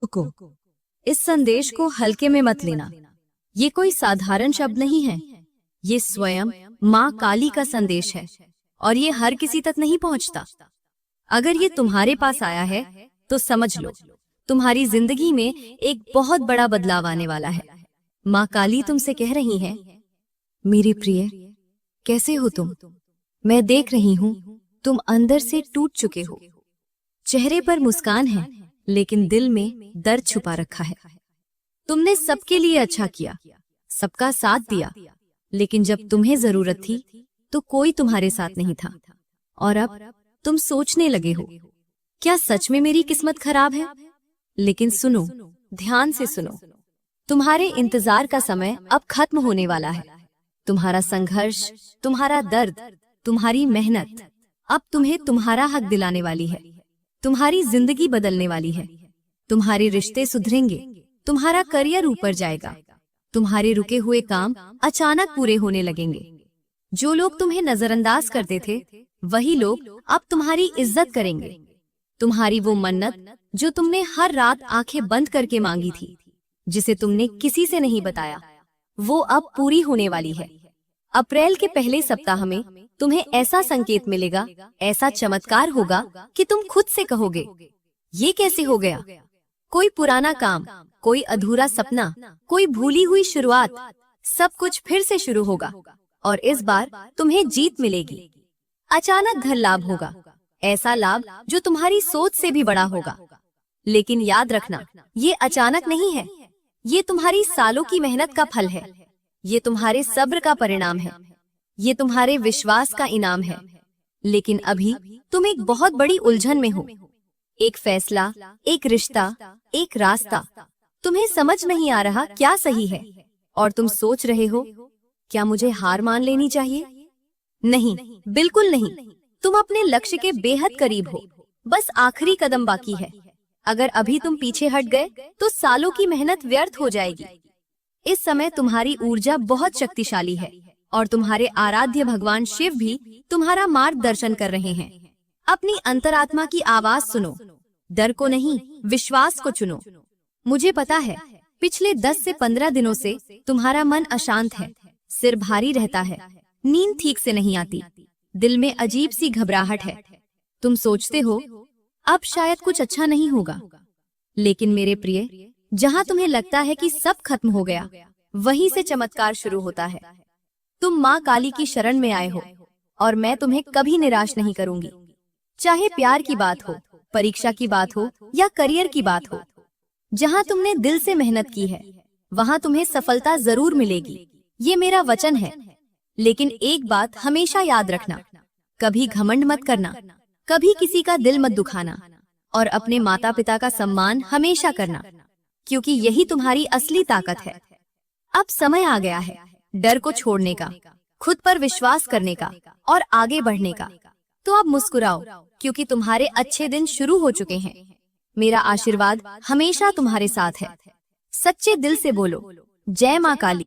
रुको, इस संदेश को हल्के में मत लेना। ये कोई साधारण शब्द नहीं है। ये स्वयं माँ काली का संदेश है और ये हर किसी तक नहीं पहुँचता। अगर ये तुम्हारे पास आया है तो समझ लो, तुम्हारी जिंदगी में एक बहुत बड़ा बदलाव आने वाला है। माँ काली तुमसे कह रही है, मेरी प्रिय, कैसे हो तुम? मैं देख रही हूँ तुम अंदर से टूट चुके हो। चेहरे पर मुस्कान है लेकिन दिल में दर्द छुपा रखा है। तुमने सबके लिए अच्छा किया, सबका साथ दिया, लेकिन जब तुम्हें जरूरत थी तो कोई तुम्हारे साथ नहीं था। और अब तुम सोचने लगे हो, क्या सच में मेरी किस्मत खराब है? लेकिन सुनो, ध्यान से सुनो, तुम्हारे इंतजार का समय अब खत्म होने वाला है। तुम्हारा संघर्ष, तुम्हारा दर्द, तुम्हारी मेहनत अब तुम्हें तुम्हारा हक दिलाने वाली है। तुम्हारी जिंदगी बदलने वाली है। तुम्हारे रिश्ते सुधरेंगे, तुम्हारा करियर ऊपर जाएगा, तुम्हारे रुके हुए काम अचानक पूरे होने लगेंगे। जो लोग तुम्हें नजरअंदाज करते थे, वही लोग अब तुम्हारी इज्जत करेंगे। तुम्हारी वो मन्नत जो तुमने हर रात आंखें बंद करके मांगी थी, जिसे तुमने किसी से नहीं बताया, वो अब पूरी होने वाली है। अप्रैल के पहले सप्ताह में तुम्हें ऐसा संकेत मिलेगा, ऐसा चमत्कार होगा कि तुम खुद से कहोगे, ये कैसे हो गया? कोई पुराना काम, कोई अधूरा सपना, कोई भूली हुई शुरुआत, सब कुछ फिर से शुरू होगा और इस बार तुम्हें जीत मिलेगी। अचानक धन लाभ होगा, ऐसा लाभ जो तुम्हारी सोच से भी बड़ा होगा। लेकिन याद रखना, ये अचानक नहीं है, ये तुम्हारी सालों की मेहनत का फल है। ये तुम्हारे सब्र का परिणाम है, ये तुम्हारे विश्वास का इनाम है। लेकिन अभी तुम एक बहुत बड़ी उलझन में हो। एक फैसला, एक रिश्ता, एक रास्ता, तुम्हें समझ नहीं आ रहा क्या सही है। और तुम सोच रहे हो, क्या मुझे हार मान लेनी चाहिए? नहीं, बिल्कुल नहीं। तुम अपने लक्ष्य के बेहद करीब हो, बस आखिरी कदम बाकी है। अगर अभी तुम पीछे हट गए तो सालों की मेहनत व्यर्थ हो जाएगी। इस समय तुम्हारी ऊर्जा बहुत शक्तिशाली है और तुम्हारे आराध्य भगवान शिव भी तुम्हारा मार्गदर्शन कर रहे हैं। अपनी अंतरात्मा की आवाज सुनो, डर को नहीं, विश्वास को चुनो। मुझे पता है, पिछले 10 से 15 दिनों से तुम्हारा मन अशांत है, सिर भारी रहता है, नींद ठीक से नहीं आती, दिल में अजीब सी घबराहट है। तुम सोचते हो अब शायद कुछ अच्छा नहीं होगा। लेकिन मेरे प्रिय, जहाँ तुम्हें लगता है कि सब खत्म हो गया, वहीं से चमत्कार शुरू होता है। तुम माँ काली की शरण में आए हो और मैं तुम्हें कभी निराश नहीं करूंगी। चाहे प्यार की बात हो, परीक्षा की बात हो या करियर की बात हो, जहाँ तुमने दिल से मेहनत की है, वहाँ तुम्हें सफलता जरूर मिलेगी। ये मेरा वचन है। लेकिन एक बात हमेशा याद रखना, कभी घमंड मत करना, कभी किसी का दिल मत दुखाना और अपने माता पिता का सम्मान हमेशा करना, क्योंकि यही तुम्हारी असली ताकत है। अब समय आ गया है डर को छोड़ने का, खुद पर विश्वास करने का और आगे बढ़ने का। तो अब मुस्कुराओ, क्योंकि तुम्हारे अच्छे दिन शुरू हो चुके हैं। मेरा आशीर्वाद हमेशा तुम्हारे साथ है। सच्चे दिल से बोलो, जय माँ काली।